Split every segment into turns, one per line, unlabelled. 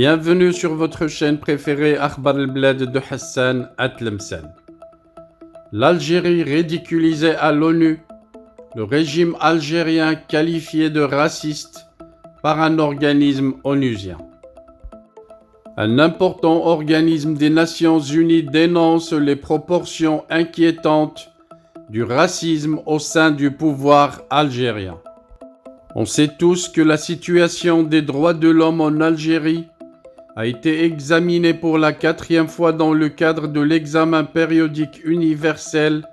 Bienvenue sur votre chaîne préférée Akhbar el-Bled de Hassan Atlemsen. L'Algérie ridiculisée à l'ONU, le régime algérien qualifié de raciste par un organisme onusien. Un important organisme des Nations Unies dénonce les proportions inquiétantes du racisme au sein du pouvoir algérien. On sait tous que la situation des droits de l'homme en Algérie a été examinée pour la 4e fois dans le cadre de l'examen périodique universel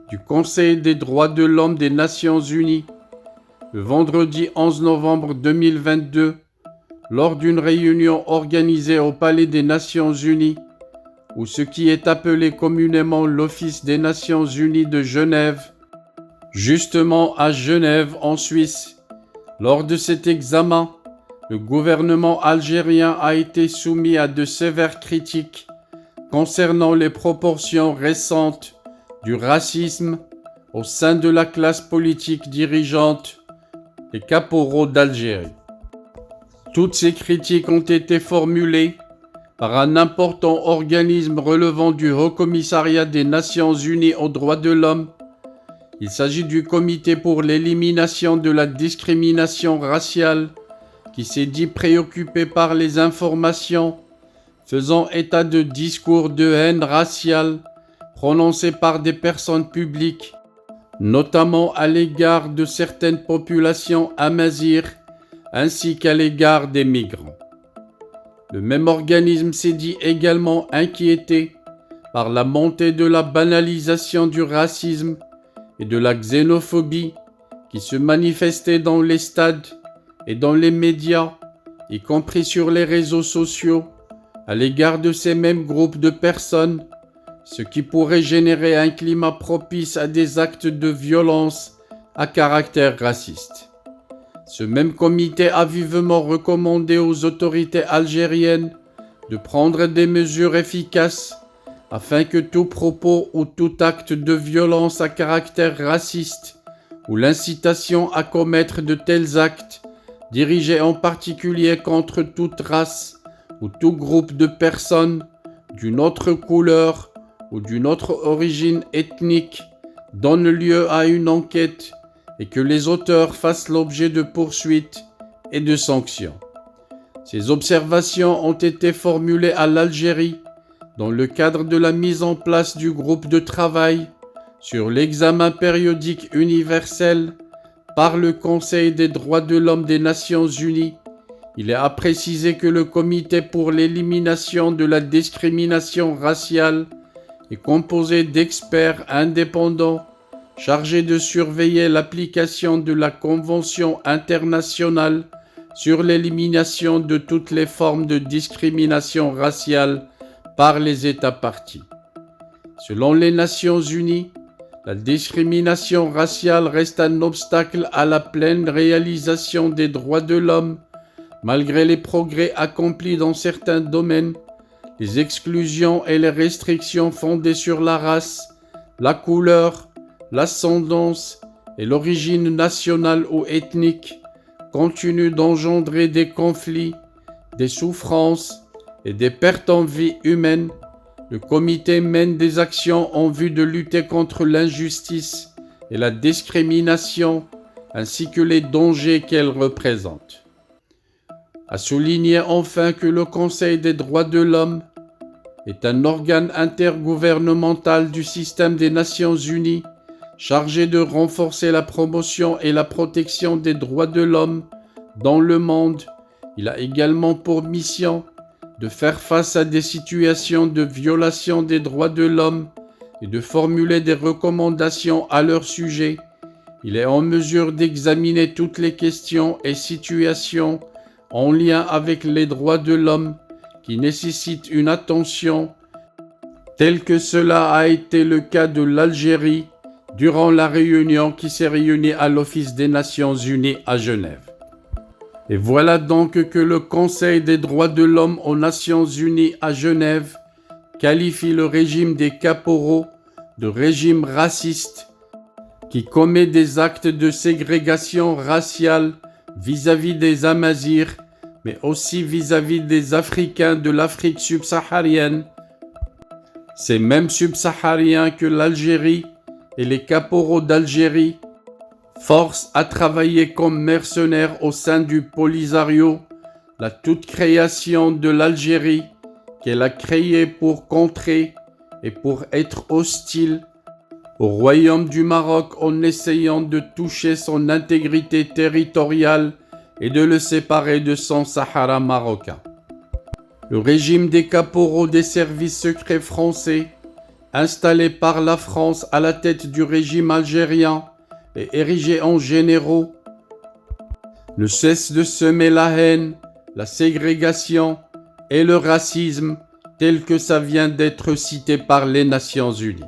du Conseil des droits de l'homme des Nations Unies, le vendredi 11 novembre 2022, lors d'une réunion organisée au Palais des Nations Unies, ou ce qui est appelé communément l'Office des Nations Unies de Genève, justement à Genève en Suisse. Lors de cet examen, le gouvernement algérien a été soumis à de sévères critiques concernant les proportions récentes du racisme au sein de la classe politique dirigeante des caporaux d'Algérie. Toutes ces critiques ont été formulées par un important organisme relevant du Haut-Commissariat des Nations Unies aux droits de l'homme. Il s'agit du Comité pour l'élimination de la discrimination raciale qui s'est dit préoccupé par les informations faisant état de discours de haine raciale prononcés par des personnes publiques, notamment à l'égard de certaines populations amazighes ainsi qu'à l'égard des migrants. Le même organisme s'est dit également inquiété par la montée de la banalisation du racisme et de la xénophobie qui se manifestait dans les stades et dans les médias, y compris sur les réseaux sociaux, à l'égard de ces mêmes groupes de personnes, ce qui pourrait générer un climat propice à des actes de violence à caractère raciste. Ce même comité a vivement recommandé aux autorités algériennes de prendre des mesures efficaces afin que tout propos ou tout acte de violence à caractère raciste ou l'incitation à commettre de tels actes dirigés en particulier contre toute race ou tout groupe de personnes d'une autre couleur ou d'une autre origine ethnique donne lieu à une enquête et que les auteurs fassent l'objet de poursuites et de sanctions. Ces observations ont été formulées à l'Algérie dans le cadre de la mise en place du groupe de travail sur l'examen périodique universel par le Conseil des droits de l'homme des Nations Unies. Il est à préciser que le Comité pour l'élimination de la discrimination raciale est composé d'experts indépendants chargés de surveiller l'application de la Convention internationale sur l'élimination de toutes les formes de discrimination raciale par les États parties. Selon les Nations Unies, la discrimination raciale reste un obstacle à la pleine réalisation des droits de l'homme, malgré les progrès accomplis dans certains domaines. Les exclusions et les restrictions fondées sur la race, la couleur, l'ascendance et l'origine nationale ou ethnique continuent d'engendrer des conflits, des souffrances et des pertes en vie humaine. Le comité mène des actions en vue de lutter contre l'injustice et la discrimination, ainsi que les dangers qu'elles représentent. À souligner enfin que le Conseil des droits de l'homme est un organe intergouvernemental du système des Nations Unies chargé de renforcer la promotion et la protection des droits de l'homme dans le monde. Il a également pour mission de faire face à des situations de violation des droits de l'homme et de formuler des recommandations à leur sujet. Il est en mesure d'examiner toutes les questions et situations en lien avec les droits de l'homme qui nécessitent une attention, tel que cela a été le cas de l'Algérie durant la réunion qui s'est réunie à l'Office des Nations Unies à Genève. Et voilà donc que le Conseil des droits de l'homme aux Nations Unies à Genève qualifie le régime des caporaux de régime raciste qui commet des actes de ségrégation raciale vis-à-vis des Amazirs mais aussi vis-à-vis des Africains de l'Afrique subsaharienne, ces mêmes subsahariens que l'Algérie et les caporaux d'Algérie forcent à travailler comme mercenaires au sein du Polisario, la toute création de l'Algérie qu'elle a créée pour contrer et pour être hostile au royaume du Maroc en essayant de toucher son intégrité territoriale et de le séparer de son Sahara marocain. Le régime des caporaux des services secrets français, installé par la France à la tête du régime algérien et érigé en généraux, ne cesse de semer la haine, la ségrégation et le racisme tel que ça vient d'être cité par les Nations Unies.